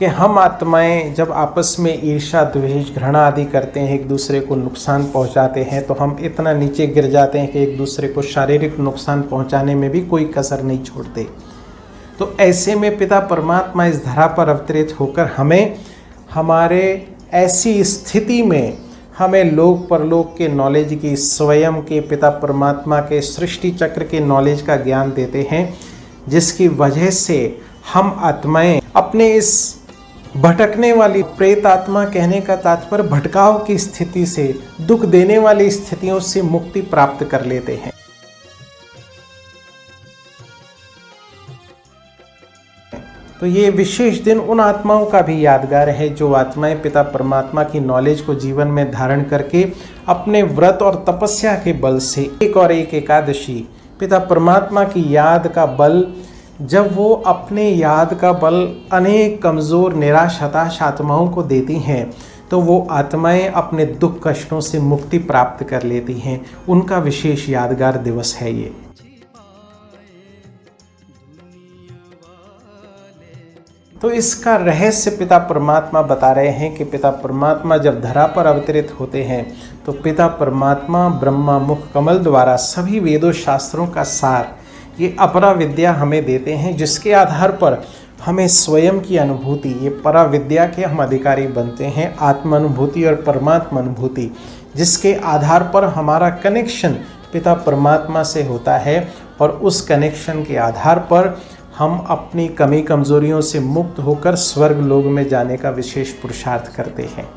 कि हम आत्माएं जब आपस में ईर्ष्या, द्वेष, घृणा आदि करते हैं, एक दूसरे को नुकसान पहुंचाते हैं, तो हम इतना नीचे गिर जाते हैं कि एक दूसरे को शारीरिक नुकसान पहुंचाने में भी कोई कसर नहीं छोड़ते। तो ऐसे में पिता परमात्मा इस धरा पर अवतरित होकर हमें हमारे ऐसी स्थिति में हमें लोक परलोक के नॉलेज की, स्वयं के पिता परमात्मा के सृष्टि चक्र के नॉलेज का ज्ञान देते हैं, जिसकी वजह से हम आत्माएं अपने इस भटकने वाली, प्रेत आत्मा कहने का तात्पर्य भटकाव की स्थिति से, दुख देने वाली स्थितियों से मुक्ति प्राप्त कर लेते हैं। तो ये विशेष दिन उन आत्माओं का भी यादगार है जो आत्माएं पिता परमात्मा की नॉलेज को जीवन में धारण करके अपने व्रत और तपस्या के बल से एक और एक एकादशी पिता परमात्मा की याद का बल, जब वो अपने याद का बल अनेक कमज़ोर, निराश, हताश आत्माओं को देती हैं, तो वो आत्माएं अपने दुख कष्टों से मुक्ति प्राप्त कर लेती हैं। उनका विशेष यादगार दिवस है ये। तो इसका रहस्य पिता परमात्मा बता रहे हैं कि पिता परमात्मा जब धरा पर अवतरित होते हैं तो पिता परमात्मा ब्रह्मा मुख कमल द्वारा सभी वेदों शास्त्रों का सार, ये अपरा विद्या हमें देते हैं, जिसके आधार पर हमें स्वयं की अनुभूति, ये परा विद्या के हम अधिकारी बनते हैं, आत्म अनुभूति और परमात्मा अनुभूति, जिसके आधार पर हमारा कनेक्शन पिता परमात्मा से होता है और उस कनेक्शन के आधार पर हम अपनी कमी कमजोरियों से मुक्त होकर स्वर्ग लोक में जाने का विशेष पुरुषार्थ करते हैं।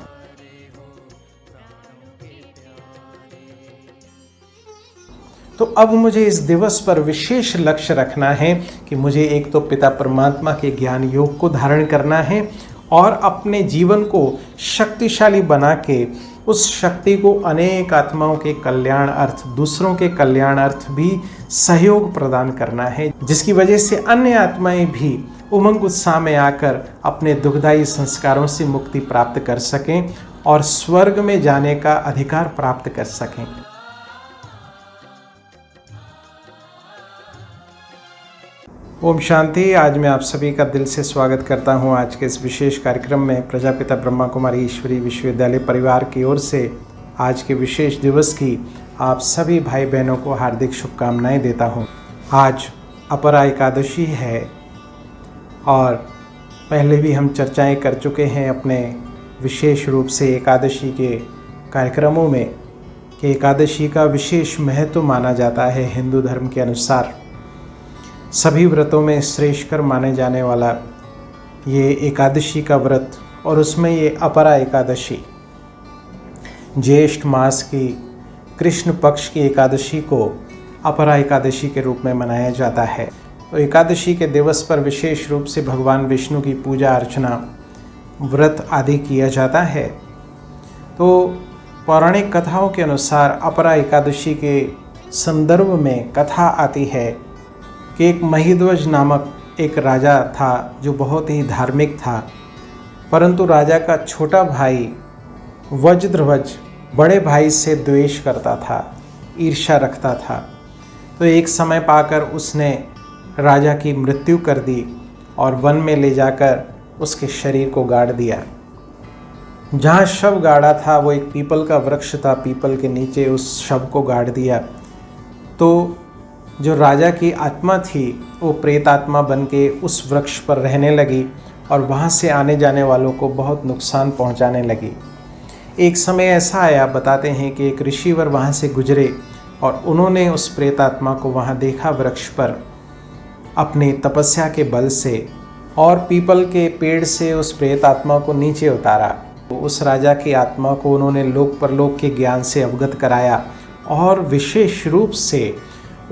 तो अब मुझे इस दिवस पर विशेष लक्ष्य रखना है कि मुझे एक तो पिता परमात्मा के ज्ञान योग को धारण करना है और अपने जीवन को शक्तिशाली बना के उस शक्ति को अनेक आत्माओं के कल्याण अर्थ, दूसरों के कल्याण अर्थ भी सहयोग प्रदान करना है, जिसकी वजह से अन्य आत्माएं भी उमंग उत्साह में आकर अपने दुखदायी संस्कारों से मुक्ति प्राप्त कर सकें और स्वर्ग में जाने का अधिकार प्राप्त कर सकें। ओम शांति। आज मैं आप सभी का दिल से स्वागत करता हूं। आज के इस विशेष कार्यक्रम में प्रजापिता ब्रह्मा कुमारी ईश्वरी विश्वविद्यालय परिवार की ओर से आज के विशेष दिवस की आप सभी भाई बहनों को हार्दिक शुभकामनाएं देता हूं। आज अपरा एकादशी है और पहले भी हम चर्चाएं कर चुके हैं अपने विशेष रूप से एकादशी के कार्यक्रमों में कि एकादशी का विशेष महत्व माना जाता है। हिंदू धर्म के अनुसार सभी व्रतों में श्रेष्ठकर माने जाने वाला ये एकादशी का व्रत, और उसमें ये अपरा एकादशी, ज्येष्ठ मास की कृष्ण पक्ष की एकादशी को अपरा एकादशी के रूप में मनाया जाता है। तो एकादशी के दिवस पर विशेष रूप से भगवान विष्णु की पूजा अर्चना, व्रत आदि किया जाता है। तो पौराणिक कथाओं के अनुसार अपरा एकादशी के संदर्भ में कथा आती है कि एक महिध्वज नामक एक राजा था जो बहुत ही धार्मिक था, परंतु राजा का छोटा भाई वज्रध्वज बड़े भाई से द्वेष करता था, ईर्ष्या रखता था। तो एक समय पाकर उसने राजा की मृत्यु कर दी और वन में ले जाकर उसके शरीर को गाड़ दिया। जहाँ शव गाड़ा था वो एक पीपल का वृक्ष था, पीपल के नीचे उस शव को गाड़ दिया। तो जो राजा की आत्मा थी वो प्रेत आत्मा बन के उस वृक्ष पर रहने लगी और वहाँ से आने जाने वालों को बहुत नुकसान पहुँचाने लगी। एक समय ऐसा आया, बताते हैं कि एक ऋषिवर वहाँ से गुजरे और उन्होंने उस प्रेत आत्मा को वहाँ देखा वृक्ष पर अपनी तपस्या के बल से, और पीपल के पेड़ से उस प्रेत आत्मा को नीचे उतारा। तो उस राजा की आत्मा को उन्होंने लोक परलोक के ज्ञान से अवगत कराया और विशेष रूप से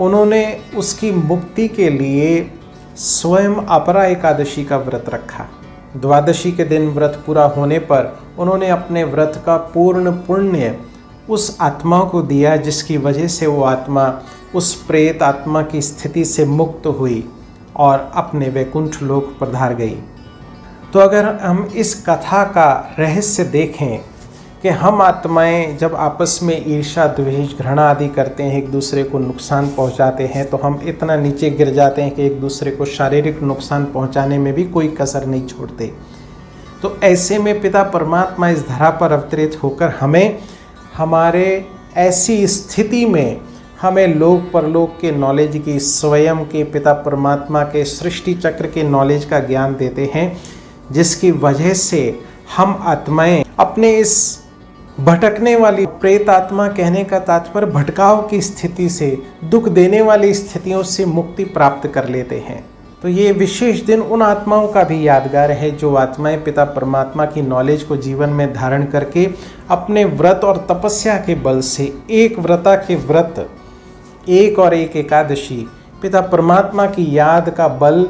उन्होंने उसकी मुक्ति के लिए स्वयं अपरा एकादशी का व्रत रखा। द्वादशी के दिन व्रत पूरा होने पर उन्होंने अपने व्रत का पूर्ण पुण्य उस आत्मा को दिया, जिसकी वजह से वो आत्मा उस प्रेत आत्मा की स्थिति से मुक्त हुई और अपने वैकुंठ लोक पधार गई। तो अगर हम इस कथा का रहस्य देखें कि हम आत्माएं जब आपस में ईर्ष्या, द्वेष, घृणा आदि करते हैं, एक दूसरे को नुकसान पहुंचाते हैं, तो हम इतना नीचे गिर जाते हैं कि एक दूसरे को शारीरिक नुकसान पहुंचाने में भी कोई कसर नहीं छोड़ते। तो ऐसे में पिता परमात्मा इस धरा पर अवतरित होकर हमें हमारे ऐसी स्थिति में हमें लोक परलोक के नॉलेज की, स्वयं के पिता परमात्मा के सृष्टि चक्र के नॉलेज का ज्ञान देते हैं, जिसकी वजह से हम आत्माएं अपने इस भटकने वाली, प्रेत आत्मा कहने का तात्पर्य भटकाव की स्थिति से, दुख देने वाली स्थितियों से मुक्ति प्राप्त कर लेते हैं। तो ये विशेष दिन उन आत्माओं का भी यादगार है जो आत्माएं पिता परमात्मा की नॉलेज को जीवन में धारण करके अपने व्रत और तपस्या के बल से, एक व्रता के व्रत, एक और एक एकादशी, पिता परमात्मा की याद का बल,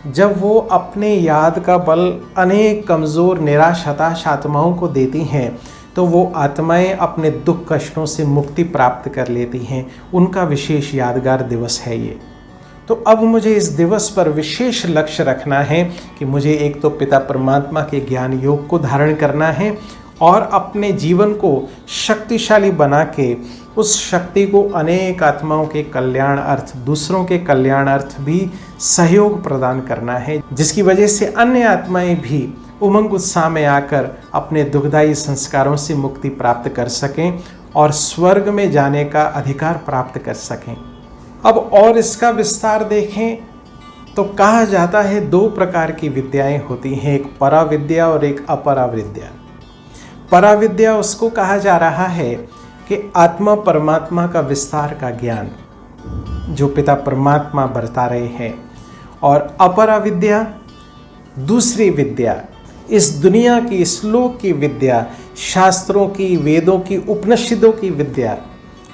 जब वो अपने याद का बल अनेक कमज़ोर निराश हताश आत्माओं को देती हैं तो वो आत्माएं अपने दुख कष्टों से मुक्ति प्राप्त कर लेती हैं। उनका विशेष यादगार दिवस है ये। तो अब मुझे इस दिवस पर विशेष लक्ष्य रखना है कि मुझे एक तो पिता परमात्मा के ज्ञान योग को धारण करना है और अपने जीवन को शक्तिशाली बना के उस शक्ति को अनेक आत्माओं के कल्याण अर्थ, दूसरों के कल्याण अर्थ भी सहयोग प्रदान करना है, जिसकी वजह से अन्य आत्माएं भी उमंग उत्साह में आकर अपने दुखदायी संस्कारों से मुक्ति प्राप्त कर सकें और स्वर्ग में जाने का अधिकार प्राप्त कर सकें। अब और इसका विस्तार देखें तो कहा जाता है दो प्रकार की विद्याएं होती हैं, एक पराविद्या और एक अपराविद्या। पराविद्या उसको कहा जा रहा है कि आत्मा परमात्मा का विस्तार का ज्ञान जो पिता परमात्मा बरता रहे हैं, और अपराविद्या दूसरी विद्या, इस दुनिया की, इस लोक की विद्या, शास्त्रों की, वेदों की, उपनिषदों की विद्या,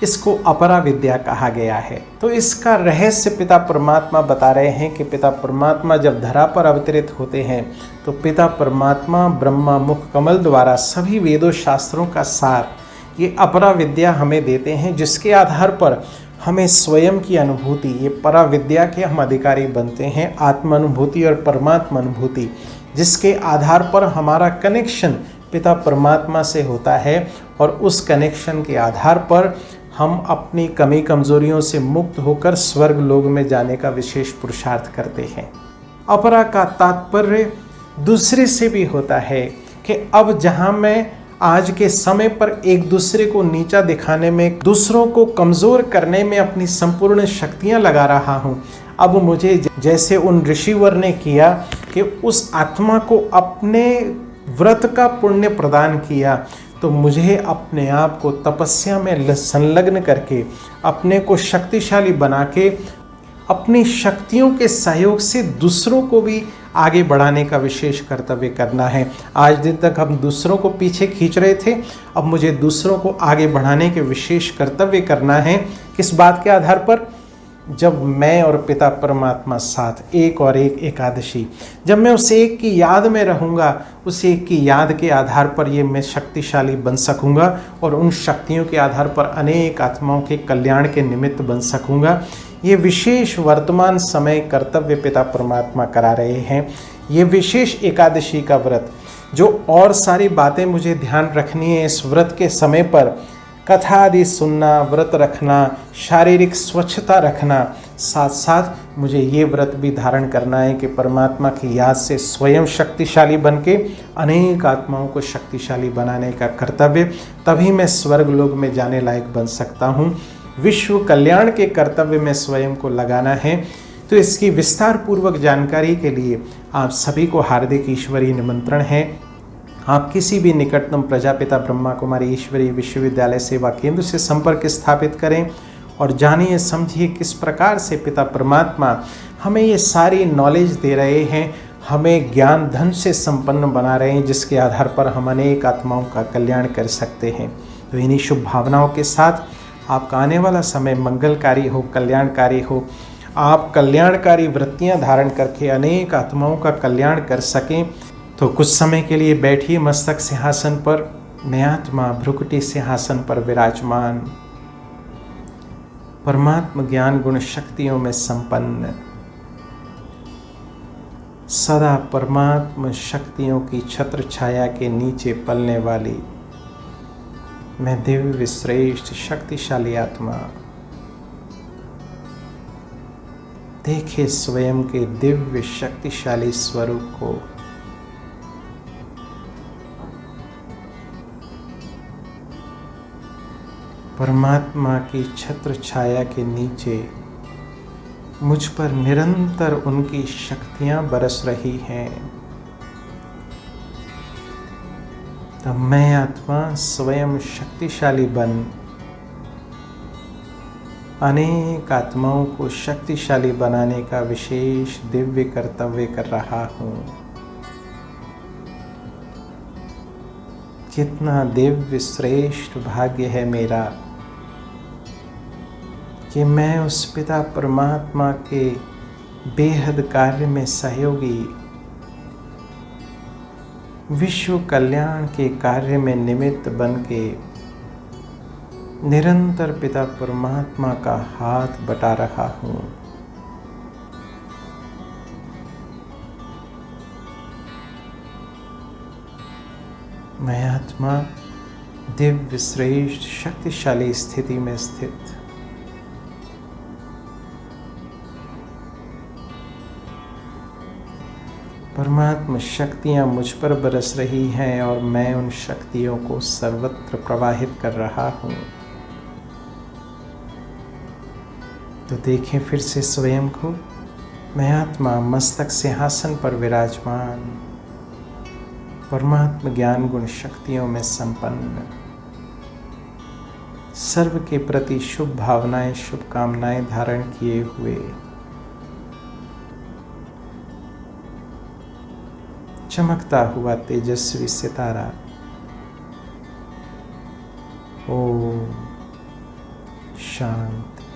इसको अपरा विद्या कहा गया है। तो इसका रहस्य पिता परमात्मा बता रहे हैं कि पिता परमात्मा जब धरा पर अवतरित होते हैं तो पिता परमात्मा ब्रह्मा मुख कमल द्वारा सभी वेदों शास्त्रों का सार ये अपरा विद्या हमें देते हैं, जिसके आधार पर हमें स्वयं की अनुभूति, ये परा विद्या के हम अधिकारी बनते हैं, आत्म अनुभूति और परमात्मा अनुभूति, जिसके आधार पर हमारा कनेक्शन पिता परमात्मा से होता है और उस कनेक्शन के आधार पर हम अपनी कमी कमजोरियों से मुक्त होकर स्वर्ग लोक में जाने का विशेष पुरुषार्थ करते हैं। अपरा का तात्पर्य दूसरे से भी होता है कि अब जहाँ मैं आज के समय पर एक दूसरे को नीचा दिखाने में, दूसरों को कमज़ोर करने में अपनी संपूर्ण शक्तियाँ लगा रहा हूँ, अब मुझे जैसे उन ऋषिवर ने किया कि उस आत्मा को अपने व्रत का पुण्य प्रदान किया, तो मुझे अपने आप को तपस्या में संलग्न करके अपने को शक्तिशाली बना के अपनी शक्तियों के सहयोग से दूसरों को भी आगे बढ़ाने का विशेष कर्तव्य करना है। आज दिन तक हम दूसरों को पीछे खींच रहे थे, अब मुझे दूसरों को आगे बढ़ाने के विशेष कर्तव्य करना है। किस बात के आधार पर? जब मैं और पिता परमात्मा साथ, एक और एक एकादशी, जब मैं उस एक की याद में रहूँगा, उस एक की याद के आधार पर ये मैं शक्तिशाली बन सकूँगा और उन शक्तियों के आधार पर अनेक आत्माओं के कल्याण के निमित्त बन सकूँगा। ये विशेष वर्तमान समय कर्तव्य पिता परमात्मा करा रहे हैं। ये विशेष एकादशी का व्रत, जो और सारी बातें मुझे ध्यान रखनी है इस व्रत के समय पर, कथा आदि सुनना, व्रत रखना, शारीरिक स्वच्छता रखना, साथ साथ मुझे ये व्रत भी धारण करना है कि परमात्मा की याद से स्वयं शक्तिशाली बन के अनेक आत्माओं को शक्तिशाली बनाने का कर्तव्य, तभी मैं स्वर्ग लोक में जाने लायक बन सकता हूँ। विश्व कल्याण के कर्तव्य में स्वयं को लगाना है। तो इसकी विस्तार पूर्वक जानकारी के लिए आप सभी को हार्दिक ईश्वरीय निमंत्रण है। आप किसी भी निकटतम प्रजापिता ब्रह्मा कुमारी ईश्वरीय विश्वविद्यालय सेवा केंद्र से संपर्क स्थापित करें और जानिए समझिए किस प्रकार से पिता परमात्मा हमें ये सारी नॉलेज दे रहे हैं, हमें ज्ञान धन से संपन्न बना रहे हैं, जिसके आधार पर हम अनेक आत्माओं का कल्याण कर सकते हैं। तो इन्हीं शुभ भावनाओं के साथ आपका आने वाला समय मंगलकारी हो, कल्याणकारी हो, आप कल्याणकारी वृत्तियां धारण करके अनेक आत्माओं का कल्याण कर सकें। तो कुछ समय के लिए बैठिए मस्तक सिंहासन पर, मैं आत्मा भ्रुकुटी सिंहासन पर विराजमान, परमात्म ज्ञान गुण शक्तियों में संपन्न, सदा परमात्म शक्तियों की छत्र छाया के नीचे पलने वाली मैं दिव्य श्रेष्ठ शक्तिशाली आत्मा, देखे स्वयं के दिव्य शक्तिशाली स्वरूप को, परमात्मा की छत्र छाया के नीचे मुझ पर निरंतर उनकी शक्तियां बरस रही हैं। तब मैं आत्मा स्वयं शक्तिशाली बन अनेक आत्माओं को शक्तिशाली बनाने का विशेष दिव्य कर्तव्य कर रहा हूँ। कितना दिव्य श्रेष्ठ भाग्य है मेरा कि मैं उस पिता परमात्मा के बेहद कार्य में सहयोगी, विश्व कल्याण के कार्य में निमित्त बन के निरंतर पिता परमात्मा का हाथ बटा रहा हूँ। मैं आत्मा दिव्य श्रेष्ठ शक्तिशाली स्थिति में स्थित परमात्मा शक्तियाँ मुझ पर बरस रही हैं और मैं उन शक्तियों को सर्वत्र प्रवाहित कर रहा हूँ। तो देखें फिर से स्वयं को, मैं आत्मा मस्तक सिंहासन पर विराजमान, परमात्मा ज्ञान गुण शक्तियों में संपन्न, सर्व के प्रति शुभ भावनाएं शुभकामनाएं धारण किए हुए चमकता हुआ तेजस्वी सितारा। ओम शांति।